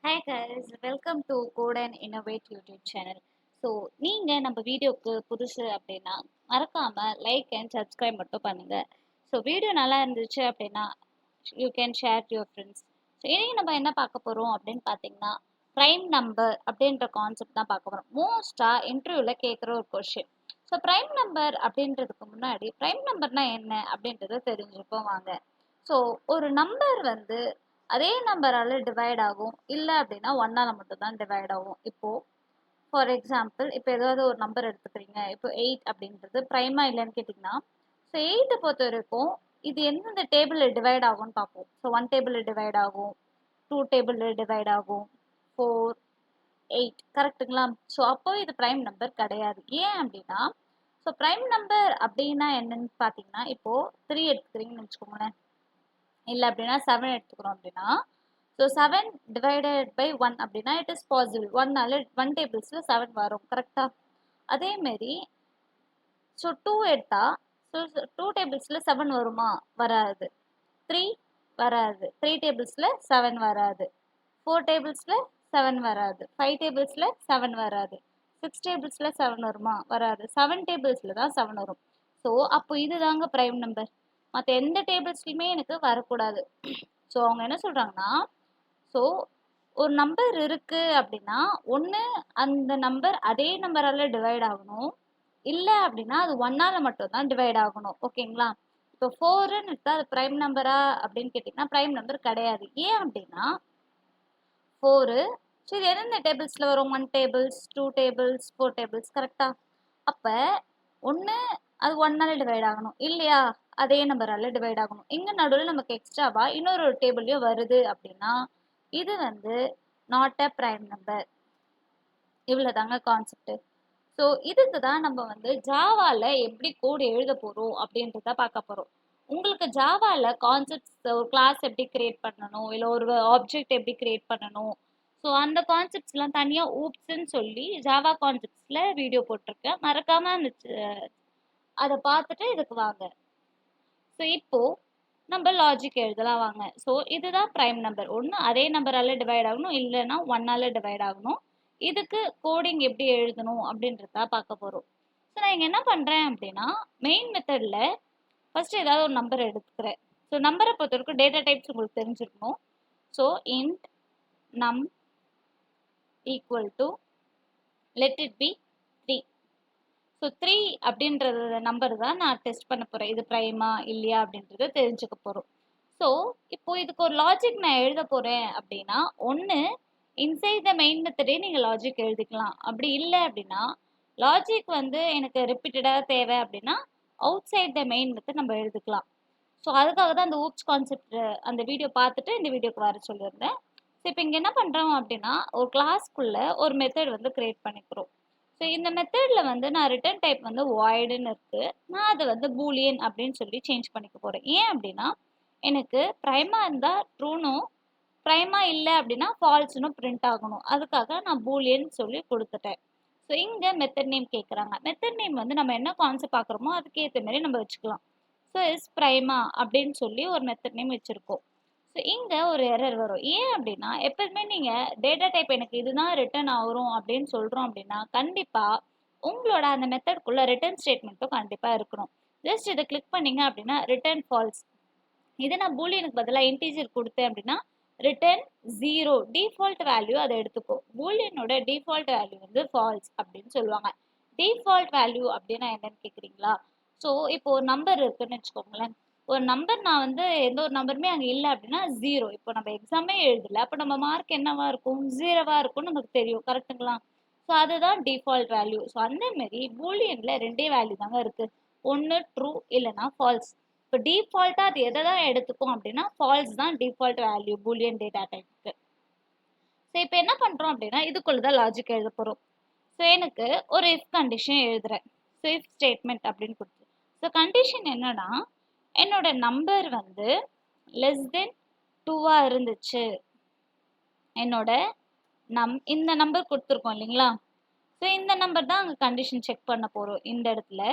Hi guys, welcome to code and innovate YouTube channel. So நீங்கள் நம்ம வீடியோக்கு புதுசு அப்படின்னா மறக்காமல் லைக் அண்ட் சப்ஸ்கிரைப் மட்டும் பண்ணுங்கள். ஸோ வீடியோ நல்லா இருந்துச்சு அப்படின்னா you can share to your friends. So இன்றைக்கி நம்ம என்ன பார்க்க போகிறோம் அப்படின்னு பார்த்தீங்கன்னா ப்ரைம் நம்பர் அப்படின்ற கான்செப்ட் தான் பார்க்க போகிறோம். மோஸ்ட்டாக இன்டர்வியூவில் கேட்குற ஒரு கொஷின். ஸோ ப்ரைம் நம்பர் அப்படின்றதுக்கு முன்னாடி ப்ரைம் நம்பர்னால் என்ன அப்படின்றத தெரிஞ்சுப்போம் வாங்க. ஸோ ஒரு நம்பர் வந்து அதே நம்பரால் டிவைட் ஆகும், இல்லை அப்படின்னா ஒன்றால் மட்டும் தான் டிவைட் ஆகும். இப்போது ஃபார் எக்ஸாம்பிள் இப்போ ஏதாவது ஒரு நம்பர் எடுத்துக்கிறீங்க. இப்போ 8 அப்படின்றது ப்ரைமா இல்லைன்னு கேட்டிங்கன்னா, ஸோ 8 பொறுத்த வரைக்கும் இது எந்தெந்த டேபிளில் டிவைட் ஆகும்னு பார்ப்போம். ஸோ 1 டேபிளில் டிவைட் ஆகும், 2 டேபிளில் டிவைட் ஆகும், 4, 8 கரெக்டுங்களா? ஸோ அப்போ இது ப்ரைம் நம்பர் கிடையாது. ஏன் அப்படின்னா ஸோ ப்ரைம் நம்பர் அப்படின்னா என்னன்னு பார்த்தீங்கன்னா, இப்போது 3 எடுத்துக்கிறீங்கன்னு வச்சுக்கோங்களேன், இல்லை அப்படின்னா 7 எடுத்துக்கிறோம் அப்படின்னா, ஸோ 7 டிவைடட் பை 1 அப்படின்னா இட் இஸ் பாசிபிள். 1 டேபிள்ஸில் 7 வரும், கரெக்டாக? அதேமாரி ஸோ 2 எடுத்தா ஸோ 2 டேபிள்ஸில் 7 வருமா? வராது. 3 வராது. 3 டேபிள்ஸில் 7 வராது. 4 டேபிள்ஸில் 7 வராது. 5 டேபிள்ஸில் 7 வராது. 6 டேபிள்ஸில் 7 வருமா? வராது. 7 டேபிள்ஸில் தான் 7 வரும். ஸோ அப்போ இது தாங்க ப்ரைம் நம்பர். மற்ற எந்த டேபிள்ஸ்லையுமே எனக்கு வரக்கூடாது. ஸோ அவங்க என்ன சொல்கிறாங்கன்னா, ஸோ ஒரு நம்பர் இருக்குது அப்படின்னா ஒன்று அந்த நம்பர் அதே நம்பரால் டிவைட் ஆகணும், இல்லை அப்படின்னா அது ஒன்னால் மட்டும்தான் டிவைட் ஆகணும். ஓகேங்களா? இப்போ 4ன்னு எடுத்தால் அது ப்ரைம் நம்பரா அப்படின்னு கேட்டிங்கன்னா ப்ரைம் நம்பர் கிடையாது. ஏன் அப்படின்னா 4 ஸோ இது எந்தெந்த டேபிள்ஸில் வரும்? 1 டேபிள்ஸ், 2 டேபிள்ஸ், 4 டேபிள்ஸ், கரெக்டாக? அப்போ ஒன்று அது ஒன்னால் டிவைட் ஆகணும், இல்லையா அதே நம்பரால் டிவைட் ஆகணும். இங்கே நடுவில் நமக்கு எக்ஸ்ட்ராவாக இன்னொரு டேபிள்லையும் வருது அப்படின்னா இது வந்து நாட் அ ப்ரைம் நம்பர். இவ்வளோ தாங்க கான்செப்ட். ஸோ இதுக்கு தான் நம்ம வந்து ஜாவாவில் எப்படி கோடு எழுத போகிறோம் அப்படின்றத பார்க்க போகிறோம். உங்களுக்கு ஜாவாவில் கான்செப்ட்ஸ், ஒரு கிளாஸ் எப்படி கிரியேட் பண்ணணும், இல்லை ஒரு ஆப்ஜெக்ட் எப்படி கிரியேட் பண்ணணும், ஸோ அந்த கான்செப்ட்ஸ்லாம் தனியாக ஊப்ஸ்ன்னு சொல்லி ஜாவா கான்செப்ட்ஸில் வீடியோ போட்டிருக்கேன். மறக்காமல் அந்த அதை பார்த்துட்டு இதுக்கு வாங்க. ஸோ இப்போது நம்ம லாஜிக் எழுதலாம் வாங்க. ஸோ இதுதான் ப்ரைம் நம்பர். ஒன்று அதே நம்பரால் டிவைட் ஆகணும், இல்லைன்னா ஒன்னால் டிவைட் ஆகணும். இதுக்கு கோடிங் எப்படி எழுதணும் அப்படின்றத பார்க்க போகிறோம். ஸோ நான் இங்கே என்ன பண்ணுறேன் அப்படின்னா மெயின் மெத்தடில் ஃபஸ்ட்டு ஏதாவது ஒரு நம்பர் எடுத்துக்கிறேன். ஸோ நம்பரை பொறுத்த வரைக்கும் டேட்டா டைப்ஸ் உங்களுக்கு தெரிஞ்சிருக்கணும். ஸோ இன்ட் நம் equal to let it be 3. So 3 அப்படின்றது நம்பர் தான் நான் டெஸ்ட் பண்ண போகிறேன். இது ப்ரைமா இல்லையா அப்படின்றத தெரிஞ்சுக்க போகிறோம். ஸோ இப்போது இதுக்கு ஒரு லாஜிக் நான் எழுத போகிறேன் அப்படின்னா ஒன்று இன்சைட் த மெயின் மெத்தடே நீங்கள் லாஜிக் எழுதிக்கலாம். அப்படி இல்லை அப்படின்னா லாஜிக் வந்து எனக்கு ரிப்பீட்டடாக தேவை அப்படின்னா outside the main method நம்ம எழுதிக்கலாம். ஸோ அதுக்காக தான் அந்த ஊப்ஸ் கான்செப்ட் அந்த வீடியோ பார்த்துட்டு இந்த வீடியோக்கு வர சொல்லியிருந்தேன். ஸோ இப்போ இங்கே என்ன பண்ணுறோம் அப்படின்னா ஒரு கிளாஸ்க்குள்ளே ஒரு மெத்தட் வந்து க்ரியேட் பண்ணிக்கிறோம். ஸோ இந்த மெத்தடில் வந்து நான் ரிட்டர்ன் டைப் வந்து வாய்டுன்னு இருக்குது, நான் அதை வந்து பூலியன் அப்படின்னு சொல்லி சேஞ்ச் பண்ணிக்க போகிறேன். ஏன் அப்படின்னா எனக்கு ப்ரைமா இருந்தால் ட்ரூனும், ப்ரைமா இல்லை அப்படின்னா ஃபால்ஸ்னும் பிரிண்ட் ஆகணும். அதுக்காக நான் பூலியன் சொல்லி கொடுத்துட்டேன். ஸோ இங்கே மெத்தட் நேம் கேட்குறாங்க. மெத்தட் நேம் வந்து நம்ம என்ன கான்செப்ட் பார்க்குறோமோ அதுக்கேற்ற மாதிரி நம்ம வச்சுக்கலாம். ஸோ இஸ் ப்ரைமா அப்படின்னு சொல்லி ஒரு மெத்தட் நேம் வச்சுருக்கோம். ஸோ இங்கே ஒரு எரர் வரும். ஏன் அப்படின்னா எப்போதுமே நீங்கள் டேட்டா டைப் எனக்கு இதுதான் ரிட்டர்ன் ஆகும் அப்படின்னு சொல்கிறோம் அப்படின்னா கண்டிப்பாக உங்களோட அந்த மெத்தட்குள்ளே ரிட்டர்ன் ஸ்டேட்மெண்ட்டும் கண்டிப்பாக இருக்கணும். ஜஸ்ட் இதை கிளிக் பண்ணிங்க அப்படின்னா ரிட்டர்ன் ஃபால்ஸ். இதை நான் பூலியனுக்கு பதிலாக இன்டீஜர் கொடுத்தேன் அப்படின்னா ரிட்டர்ன் 0, டிஃபால்ட் வேல்யூ அதை எடுத்துக்கோ. பூலியனோட டிஃபால்ட் வேல்யூ வந்து ஃபால்ஸ் அப்படின்னு சொல்லுவாங்க. டிஃபால்ட் வேல்யூ அப்படின்னா என்னன்னு கேட்குறீங்களா? ஸோ இப்போ ஒரு நம்பர் இருக்குன்னு வச்சுக்கோங்களேன். ஒரு நம்பர் நான் வந்து எந்த ஒரு நம்பருமே அங்கே இல்லை அப்படின்னா 0. இப்போ நம்ம எக்ஸாமே எழுதலை, அப்போ நம்ம மார்க் என்னவா இருக்கும்? 0வா இருக்கும்னு நமக்கு தெரியும், கரெக்டுங்களா? ஸோ அதுதான் டிஃபால்ட் வேல்யூ. ஸோ அந்தமாரி பூலியனில் ரெண்டே வேல்யூ தாங்க இருக்குது, ஒன்று ட்ரூ இல்லைனா ஃபால்ஸ். இப்போ டிஃபால்ட்டாக அது எதை தான் எடுத்துக்கும் அப்படின்னா ஃபால்ஸ் தான் டிஃபால்ட் வேல்யூ பூலியன் டேட்டா டைப்புக்கு. ஸோ இப்போ என்ன பண்ணுறோம் அப்படின்னா இதுக்குள்ள தான் லாஜிக் எழுத போகிறோம். ஸோ எனக்கு ஒரு இஃப் கண்டிஷன் எழுதுகிறேன். ஸோ இஃப் ஸ்டேட்மெண்ட் அப்படின்னு கொடுத்து ஸோ கண்டிஷன் என்னன்னா என்னோட நம்பர் வந்து லெஸ் தென் 2வாக இருந்துச்சு. என்னோட இந்த நம்பர் கொடுத்துருக்கோம் இல்லைங்களா? ஸோ இந்த நம்பர் தான் அங்கே கண்டிஷன் செக் பண்ண போகிறோம். இந்த இடத்துல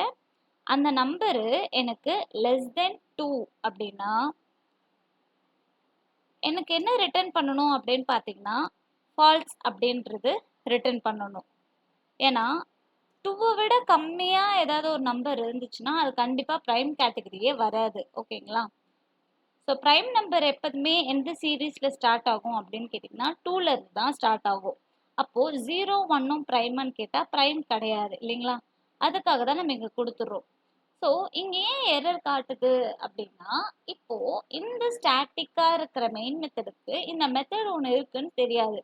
அந்த நம்பரு எனக்கு லெஸ் தென் 2 அப்படின்னா எனக்கு என்ன ரிட்டர்ன் பண்ணணும் அப்படின்னு பார்த்தீங்கன்னா ஃபால்ஸ் அப்படின்றது ரிட்டர்ன் பண்ணணும். ஏன்னா 2 விட கம்மியாக ஏதாவது ஒரு நம்பர் இருந்துச்சுன்னா அது கண்டிப்பாக ப்ரைம் கேட்டகரியே வராது. ஓகேங்களா? ஸோ ப்ரைம் நம்பர் எப்போதுமே எந்த சீரீஸில் ஸ்டார்ட் ஆகும் அப்படின்னு கேட்டிங்கன்னா 2ல இருந்து தான் ஸ்டார்ட் ஆகும். அப்போது 0 1ம் ப்ரைமான்னு கேட்டால் ப்ரைம் கிடையாது இல்லைங்களா? அதுக்காக தான் நம்ம இங்கே கொடுத்துட்றோம். ஸோ இங்கே ஏன் எரர் காட்டுது அப்படின்னா, இப்போ இந்த ஸ்டாட்டிக்காக இருக்கிற மெயின் மெத்தடுக்கு இந்த மெத்தட் ஒன்று இருக்குன்னு தெரியாது.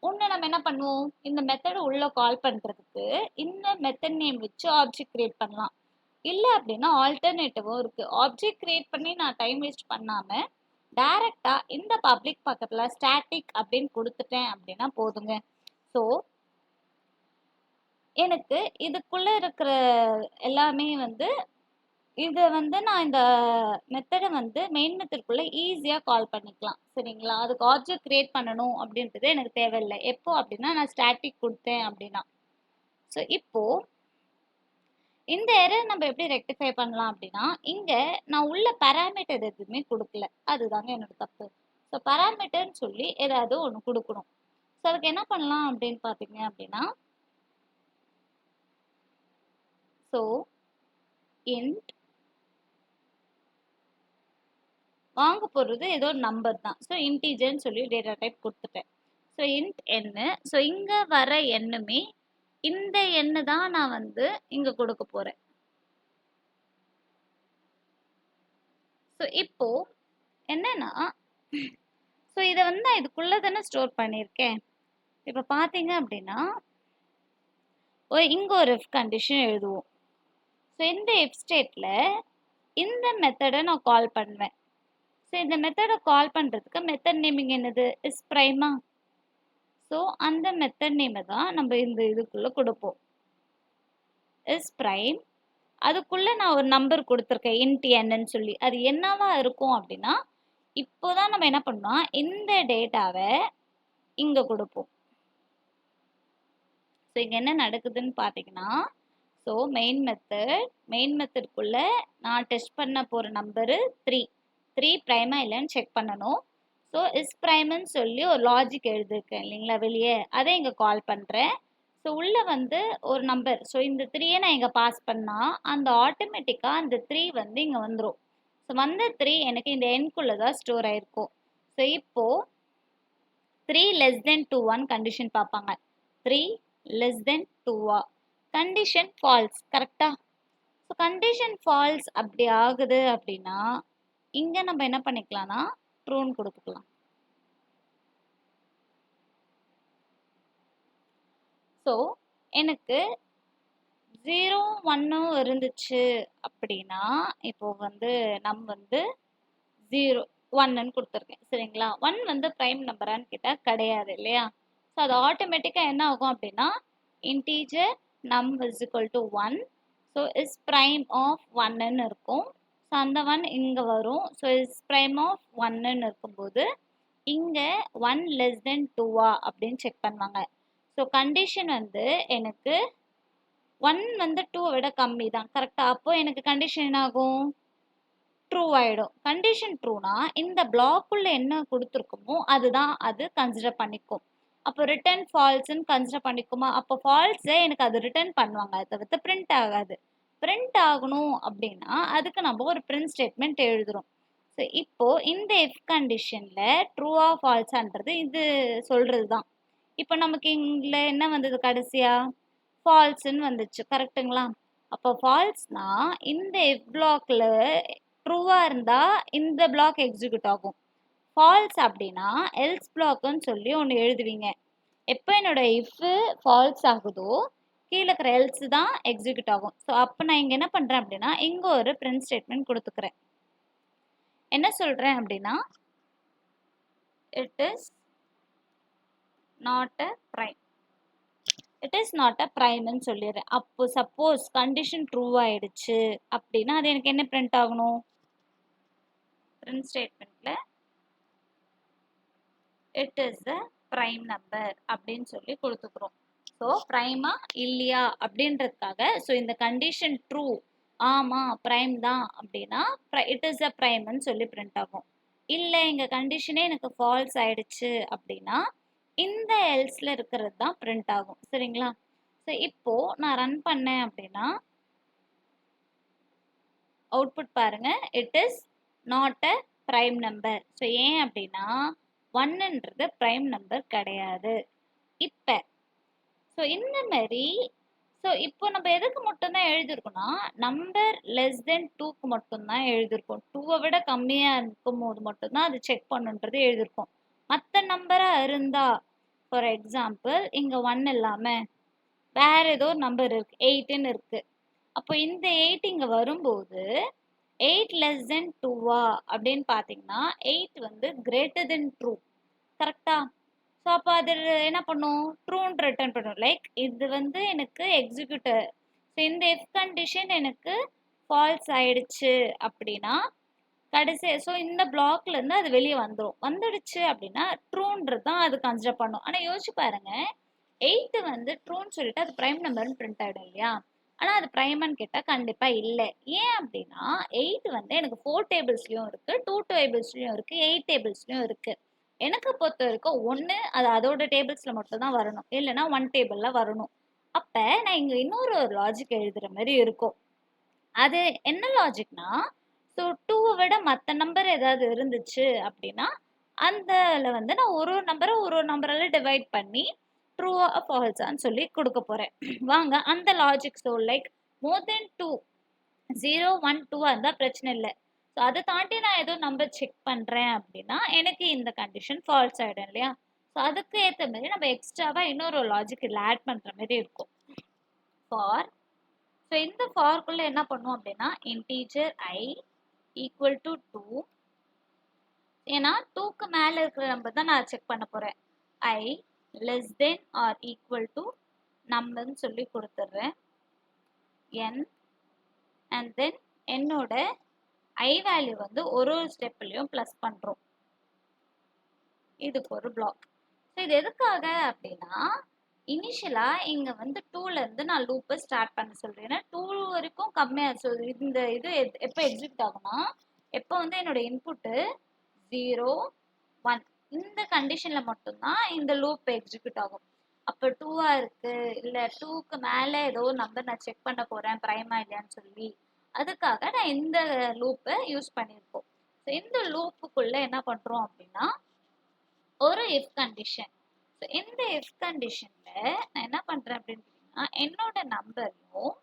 ஒன்று நம்ம என்ன பண்ணுவோம், இந்த மெத்தடை உள்ள கால் பண்ணுறதுக்கு இந்த மெத்தட் நேம் வச்சு ஆப்ஜெக்ட் கிரியேட் பண்ணலாம். இல்லை அப்படின்னா ஆல்டர்னேட்டிவும் இருக்குது. ஆப்ஜெக்ட் கிரியேட் பண்ணி நான் டைம் வேஸ்ட் பண்ணாமல் டைரெக்டாக இந்த பப்ளிக் பக்கத்தில் ஸ்டாட்டிக் அப்படின்னு கொடுத்துட்டேன் அப்படின்னா போதுங்க. ஸோ எனக்கு இதுக்குள்ளே இருக்கிற எல்லாமே இதை நான் இந்த மெத்தடை மெயின் மெத்தடுக்குள்ளே ஈஸியாக கால் பண்ணிக்கலாம். சரிங்களா? அதுக்கு ஆப்ஜெக்ட் கிரியேட் பண்ணணும் அப்படின்றது எனக்கு தேவையில்லை. எப்போ அப்படின்னா நான் ஸ்டாட்டிக் கொடுத்தேன் அப்படின்னா. ஸோ இப்போது இந்த எரர் நம்ம எப்படி ரெக்டிஃபை பண்ணலாம் அப்படின்னா, இங்கே நான் உள்ள பேராமீட்டர் எதுவுமே கொடுக்கல. அதுதாங்க என்னோட தப்பு. ஸோ பேராமீட்டர்னு சொல்லி ஏதாவது ஒன்று கொடுக்கணும். ஸோ அதுக்கு என்ன பண்ணலாம் அப்படின்னு பார்த்தீங்க அப்படின்னா, ஸோ இன்ட் வாங்க போகிறது ஏதோ ஒரு நம்பர் தான். ஸோ இன்டீஜர்னு சொல்லி டேட்டா டைப் கொடுத்துட்டேன். ஸோ இன்ட் எண்ணு. ஸோ இங்கே வர எண்ணுமே இந்த எண்ணு தான் நான் இங்கே கொடுக்க போகிறேன். ஸோ இப்போ என்னன்னா, ஸோ இதை நான் இதுக்குள்ளே தானே ஸ்டோர் பண்ணியிருக்கேன். இப்போ பார்த்தீங்க அப்படின்னா இங்கே ஒரு இஃப் கண்டிஷன் எழுதுவோம். ஸோ இந்த இஃப் ஸ்டேட்டில் இந்த மெத்தடை நான் கால் பண்ணுவேன். ஸோ இந்த மெத்தடை கால் பண்ணுறதுக்கு மெத்தட் நேமிங் என்னது, இஸ் ப்ரைமா. ஸோ அந்த மெத்தட் நேமை தான் நம்ம இந்த இதுக்குள்ளே கொடுப்போம், இஸ் ப்ரைம். அதுக்குள்ளே நான் ஒரு நம்பர் கொடுத்துருக்கேன் இன்ட் என்னன்னு சொல்லி. அது என்னவா இருக்கும் அப்படின்னா, இப்போதான் நம்ம என்ன பண்ணோம், இந்த டேட்டாவை இங்கே கொடுப்போம். ஸோ இங்கே என்ன நடக்குதுன்னு பார்த்தீங்கன்னா, ஸோ மெயின் மெத்தடுக்குள்ளே நான் டெஸ்ட் பண்ண போகிற நம்பரு 3 ப்ரைமா இல்லைன்னு செக் பண்ணணும். ஸோ இஸ் ப்ரைம்னு சொல்லி ஒரு லாஜிக் எழுதியிருக்கேன் இல்லைங்களா வெளியே, அதை இங்கே கால் பண்ணுறேன். ஸோ உள்ளே ஒரு நம்பர், ஸோ இந்த 3யை நான் இங்கே பாஸ் பண்ணால் அந்த ஆட்டோமேட்டிக்காக அந்த 3 இங்கே வந்துடும். ஸோ வந்த 3 எனக்கு இந்த எண்குள்ளே தான் ஸ்டோர் ஆகிருக்கும். ஸோ இப்போது 3 less than 2 கண்டிஷன் பார்ப்பாங்க. 3 less than 2 கண்டிஷன் ஃபால்ஸ். கரெக்டா? ஸோ கண்டிஷன் ஃபால்ஸ் அப்படி ஆகுது அப்படின்னா இங்கே நம்ம என்ன பண்ணிக்கலாம்னா ட்ரூன்னு கொடுத்துக்கலாம். ஸோ எனக்கு 0 1 இருந்துச்சு அப்படின்னா இப்போ நம்ம 0 1ன்னு கொடுத்துருக்கேன். சரிங்களா? 1 ப்ரைம் நம்பரான்னு கேட்டால் கிடையாது இல்லையா? ஸோ அது ஆட்டோமேட்டிக்காக என்ன ஆகும் அப்படின்னா integer num is equal to 1. So is prime of 1ன்னு இருக்கும். ஸோ அந்த 1 இங்கே வரும். ஸோ இஸ் ப்ரைம் ஆஃப் 1ன்னு இருக்கும்போது இங்கே 1 less than 2 அப்படின்னு செக் பண்ணுவாங்க. ஸோ கண்டிஷன் எனக்கு 1 2 விட கம்மி தான். கரெக்டாக? அப்போது எனக்கு கண்டிஷன் என்ன ஆகும், ட்ரூ ஆகிடும். கண்டிஷன் ட்ரூனா இந்த பிளாக்குள்ளே என்ன கொடுத்துருக்குமோ அதுதான் அது கன்சிடர் பண்ணிக்கும். அப்போ ரிட்டர்ன் ஃபால்ஸ்ன்னு கன்சிடர் பண்ணிக்குமா? அப்போ ஃபால்ஸை எனக்கு அது ரிட்டர்ன் பண்ணுவாங்க, அதை தவிர்த்து பிரிண்ட் ஆகாது. பிரிண்ட் ஆகணும் அப்படின்னா அதுக்கு நம்ம ஒரு பிரிண்ட் ஸ்டேட்மெண்ட் எழுதுகிறோம். ஸோ இப்போது இந்த இஃப் கண்டிஷனில் ட்ரூவா ஃபால்ஸான்றது இது சொல்கிறது தான். இப்போ நமக்கு இங்கே என்ன வந்தது, கடைசியாக ஃபால்ஸ்ன்னு வந்துச்சு. கரெக்டுங்களா? அப்போ ஃபால்ஸ்னா இந்த இஃப் பிளாக்ல ட்ரூவாக இருந்தால் இந்த பிளாக் எக்ஸிக்யூட் ஆகும். ஃபால்ஸ் அப்படின்னா எல்ஸ் பிளாக்னு சொல்லி ஒன்று எழுதுவீங்க. எப்போ என்னோட இஃப் ஃபால்ஸ் ஆகுதோ கீழே இருக்கிற எல்ஸ் தான் எக்ஸிக்யூட் ஆகும். ஸோ அப்போ நான் இங்கே என்ன பண்ணுறேன் அப்படின்னா இங்கே ஒரு பிரிண்ட் ஸ்டேட்மெண்ட் கொடுத்துக்கிறேன். என்ன சொல்கிறேன் அப்படின்னா it is not a prime, it is not a ப்ரைம்னு சொல்லிடுறேன். அப்போ சப்போஸ் கண்டிஷன் ட்ரூ ஆயிடுச்சு அப்படின்னா அது எனக்கு என்ன பிரிண்ட் ஆகணும், பிரிண்ட் ஸ்டேட்மெண்ட்டில் it is a prime number அப்படின்னு சொல்லி கொடுத்துக்கிறோம். ஸோ ப்ரைமா இல்லையா அப்படின்றதுக்காக ஸோ இந்த கண்டிஷன் ட்ரூ, ஆமாம் ப்ரைம் தான் அப்படின்னா இட் இஸ் அ ப்ரைம்னு சொல்லி பிரிண்ட் ஆகும். இல்லை எங்கள் கண்டிஷனே எனக்கு ஃபால்ஸ் ஆயிடுச்சு அப்படின்னா இந்த எல்ஸ்ல இருக்கிறது தான் பிரிண்ட் ஆகும். சரிங்களா? ஸோ இப்போ நான் ரன் பண்ணேன் அப்படின்னா அவுட்புட் பாருங்க, it is not a prime number. So ஏன் அப்படின்னா ஒன்னுன்றது பிரைம் நம்பர் கிடையாது. இப்போ ஸோ இந்த மாதிரி ஸோ இப்போ நம்ம எதுக்கு மட்டும்தான் எழுதியிருக்கோம்னா நம்பர் லெஸ் தென் 2க்கு மட்டும்தான் எழுதியிருக்கோம். 2வை விட கம்மியாக இருக்கும் போது மட்டும்தான் அது செக் பண்ணுன்றது எழுதியிருக்கோம். மற்ற நம்பராக இருந்தா ஃபார் எக்ஸாம்பிள் இங்கே 1 இல்லாமல் வேற ஏதோ ஒரு நம்பர் இருக்கு, 8ன்னு இருக்கு. அப்போ இந்த 8 இங்கே வரும்போது 8 லெஸ் தென் 2வா அப்படின்னு பார்த்தீங்கன்னா 8 வந்து கிரேட்டர் தென் ட்ரூ. கரெக்டா? ஸோ அப்போ அது என்ன பண்ணும், ட்ரூன்னு ரிட்டர்ன் பண்ணும். லைக் இது வந்து எனக்கு எக்ஸிக்யூட்டர். ஸோ இந்த எஃப் கண்டிஷன் எனக்கு ஃபால்ஸ் ஆயிடுச்சு அப்படின்னா கடைசி ஸோ இந்த பிளாக்ல இருந்து அது வெளியே வந்துடுச்சு அப்படின்னா ட்ரூன்றது தான் அது கன்சிடர் பண்ணும். ஆனால் யோசிச்சு பாருங்க, 8 வந்து ட்ரூன்னு சொல்லிட்டு அது பிரைம் நம்பர்னு பிரிண்ட் ஆகிடும் இல்லையா? ஆனால் அது பிரைம்னு கேட்டால் கண்டிப்பாக இல்லை. ஏன் அப்படின்னா 8 வந்து எனக்கு 4 டேபிள்ஸ்லையும் இருக்குது, 2 டேபிள்ஸ்லையும் இருக்குது, 8 டேபிள்ஸ்லையும் இருக்குது. எனக்கு பொறுத்த வரைக்கும் ஒன்று அது அதோட டேபிள்ஸில் மட்டும் தான் வரணும், இல்லைன்னா 1 டேபிளில் வரணும். அப்போ நான் இங்கே இன்னொரு லாஜிக் எழுதுகிற மாதிரி இருக்கும். அது என்ன லாஜிக்னா, ஸோ 2வை விட மற்ற நம்பர் ஏதாவது இருந்துச்சு அப்படின்னா அதில் வந்து நான் ஒரு ஒரு நம்பரால் டிவைட் பண்ணி ட்ரூவா ஃபால்ஸான்னு சொல்லி கொடுக்க போகிறேன். வாங்க அந்த லாஜிக். ஸோ லைக் மோர் தென் 2, 0, 1, 2 இருந்தால் பிரச்சனை இல்லை. ஸோ அதை தாண்டி நான் ஏதோ நம்பர் செக் பண்ணுறேன் அப்படின்னா எனக்கு இந்த கண்டிஷன் ஃபால்ஸ் ஆகிடும் இல்லையா? ஸோ அதுக்கு ஏற்ற மாதிரி நம்ம எக்ஸ்ட்ராவாக இன்னொரு லாஜிக் இதில் ஆட் பண்ணுற மாதிரி இருக்கும். ஃபார் ஸோ இந்த ஃபார்க்குள்ளே என்ன பண்ணுவோம் அப்படின்னா இன்டீஜர் ஐ ஈக்குவல் டு 2. ஏன்னா 2க்கு மேலே இருக்கிற நம்பர் தான் நான் செக் பண்ண போகிறேன். I less than or equal to நம்பர்னு சொல்லி கொடுத்துட்றேன் n. அண்ட் தென் என்னோட ஐ வேல்யூ வந்து ஒரு ஸ்டெப்லையும் ப்ளஸ் பண்ணுறோம். இதுக்கு ஒரு பிளாக். ஸோ இது எதுக்காக அப்படின்னா இனிஷியலாக இங்கே வந்து 2லேருந்து நான் லூப்பை ஸ்டார்ட் பண்ண சொல்கிறேன். ஏன்னா 2 வரைக்கும் கம்மியாக. ஸோ இந்த இது எப்போ எக்ஸிக்யூட் ஆகும்னா எப்போ வந்து என்னோட இன்புட்டு 0, 1 இந்த கண்டிஷனில் மட்டும்தான் இந்த லூப் எக்ஸிக்யூட் ஆகும். அப்போ 2வா இருக்குது, இல்லை 2க்கு மேலே ஏதோ நம்பர் நான் செக் பண்ண போகிறேன் ப்ரைமா இல்லையான்னு சொல்லி, அதுக்காக நான் இந்த லூப்பை யூஸ் பண்ணியிருக்கோம். ஸோ இந்த லூப்புக்குள்ளே என்ன பண்ணுறோம் அப்படின்னா ஒரு இஃப் கண்டிஷன். ஸோ இந்த இஃப் கண்டிஷனில் நான் என்ன பண்ணுறேன் அப்படின்னு கேட்டிங்கன்னா என்னோட நம்பரையும்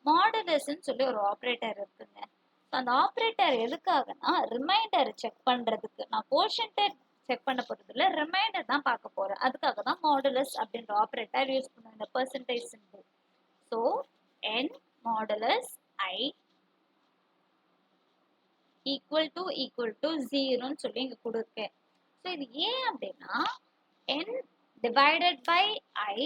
மாடுலஸ்ன்னு சொல்லி ஒரு ஆப்ரேட்டர் இருக்குங்க. ஸோ அந்த ஆப்ரேட்டர் எதுக்காகனா ரிமைண்டர் செக் பண்ணுறதுக்கு. நான் கோஷன்ட்டை செக் பண்ண போகிறது இல்லை, ரிமைண்டர் தான் பார்க்க போகிறேன். அதுக்காக தான் மாடுலஸ் அப்படின்ற ஆப்ரேட்டர் யூஸ் பண்ணுவேன், இந்த percentage simple. So n modulus I equal to 0ன்னு சொல்லி இங்கே கொடுக்கேன். ஸோ இது ஏன் அப்படின்னா n divided by I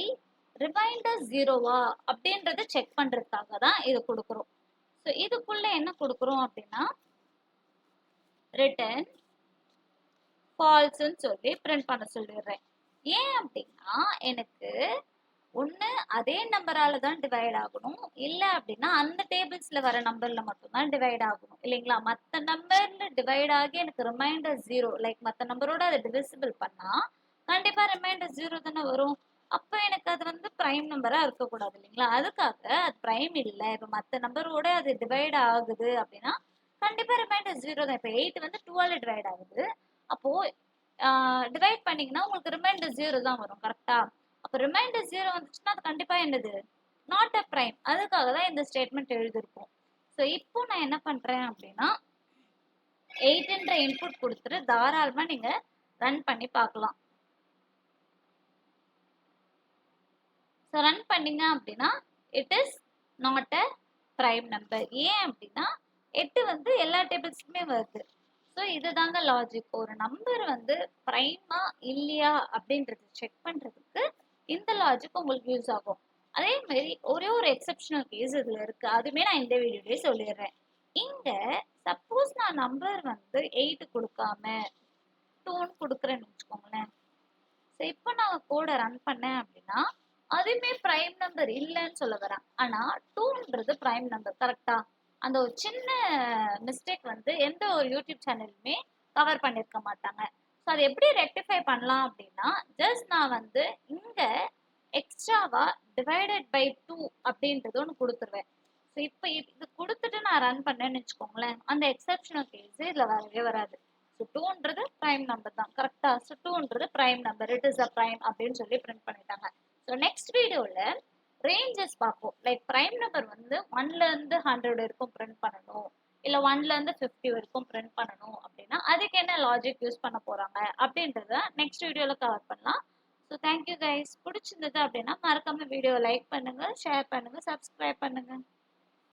remainder 0வா அப்படின்றத செக் பண்ணுறதுக்காக தான் இது கொடுக்குறோம். ஸோ இதுக்குள்ளே என்ன கொடுக்குறோம் அப்படின்னா ரிட்டர்ன் ஃபால்ஸ்ன்னு சொல்லி பிரிண்ட் பண்ண சொல்லிடுறேன். ஏன் அப்படின்னா எனக்கு ஒன்று அதே நம்பரால் தான் டிவைட் ஆகணும், இல்லை அப்படின்னா அந்த டேபிள்ஸில் வர நம்பரில் மட்டும்தான் டிவைட் ஆகணும் இல்லைங்களா? மற்ற நம்பரில் டிவைட் ஆகி எனக்கு ரிமைண்டர் 0, லைக் மற்ற நம்பரோட அதை டிவிசிபிள் பண்ணால் கண்டிப்பாக ரிமைண்டர் 0 தானே வரும். அப்போ எனக்கு அது வந்து ப்ரைம் நம்பராக இருக்கக்கூடாது இல்லைங்களா? அதுக்காக அது ப்ரைம் இல்லை. இப்போ மற்ற நம்பரோட அது டிவைட் ஆகுது அப்படின்னா கண்டிப்பாக ரிமைண்டர் 0 தான். இப்போ 8 வந்து 2ஆல் டிவைட் ஆகுது. அப்போது டிவைட் பண்ணிங்கன்னா உங்களுக்கு ரிமைண்டர் 0 தான் வரும். கரெக்டாக? அப்போ ரிமைண்டர் 0 வந்துச்சுன்னா அது கண்டிப்பாக என்னது, நாட் அ ப்ரைம். அதுக்காக தான் இந்த ஸ்டேட்மெண்ட் எழுதியிருக்கோம். ஸோ இப்போ நான் என்ன பண்ணுறேன் அப்படின்னா 8ன்ற இன்புட் கொடுத்துட்டு தாராளமாக நீங்கள் ரன் பண்ணி பார்க்கலாம். ஸோ ரன் பண்ணிங்க அப்படின்னா it is not a prime number. ஏன் அப்படின்னா 8 வந்து எல்லா டேபிள்ஸ்க்குமே வருது. ஸோ இதுதாங்க லாஜிக். ஒரு நம்பர் வந்து ப்ரைமா இல்லையா அப்படின்றது செக் பண்ணுறதுக்கு இந்த லாஜிக் உங்களுக்கு யூஸ் ஆகும். அதே மாதிரி ஒரே ஒரு எக்ஸப்ஷனல் கேஸ் இதில் இருக்குது, அதுவுமே நான் இந்த வீடியோலேயே சொல்லிடுறேன். இங்கே சப்போஸ் நான் நம்பர் வந்து 8 கொடுக்காம 2ன்னு கொடுக்குறேன்னு வச்சுக்கோங்களேன். ஸோ இப்போ நான் கோடை ரன் பண்ணேன் அப்படின்னா அதுவுமே ப்ரைம் நம்பர் இல்லைன்னு சொல்ல வரேன். ஆனால் 2ன்றது ப்ரைம் நம்பர். கரெக்டாக? அந்த ஒரு சின்ன மிஸ்டேக் வந்து எந்த ஒரு யூடியூப் சேனலுமே கவர் பண்ணியிருக்க மாட்டாங்க. ஸோ அதை எப்படி ரெக்டிஃபை பண்ணலாம் அப்படின்னா, ஜஸ்ட் நான் வந்து இங்க எக்ஸ்ட்ராவா டிவைடட் பை 2 அப்படின்றது ஒன்று கொடுத்துருவேன். ஸோ இப்போ இது கொடுத்துட்டு நான் ரன் பண்ணேன்னு வச்சுக்கோங்களேன், அந்த எக்ஸப்ஷனல் கேஸ் இதில் வரவே வராது. ஸோ டூன்றது ப்ரைம் நம்பர் தான் கரெக்டா. ஸோ டூன்றது prime number, it is a prime அப்படின்னு சொல்லி பிரிண்ட் பண்ணிட்டாங்க. ஸோ நெக்ஸ்ட் வீடியோவில் ரேஞ்சஸ் பார்ப்போம். லைக் ப்ரைம் நம்பர் வந்து 1லேருந்து 100 வரைக்கும் பிரிண்ட் பண்ணணும், இல்லை 1லேருந்து 50 வரைக்கும் பிரிண்ட் பண்ணணும் அப்படின்னா அதுக்கு என்ன லாஜிக் யூஸ் பண்ண போகிறாங்க அப்படின்றத நெக்ஸ்ட் வீடியோவில் கவர் பண்ணலாம். So thank you guys. பிடிச்சிருந்தது அப்படின்னா மறக்காம வீடியோ லைக் பண்ணுங்கள், ஷேர் பண்ணுங்கள், சப்ஸ்கிரைப் பண்ணுங்கள்.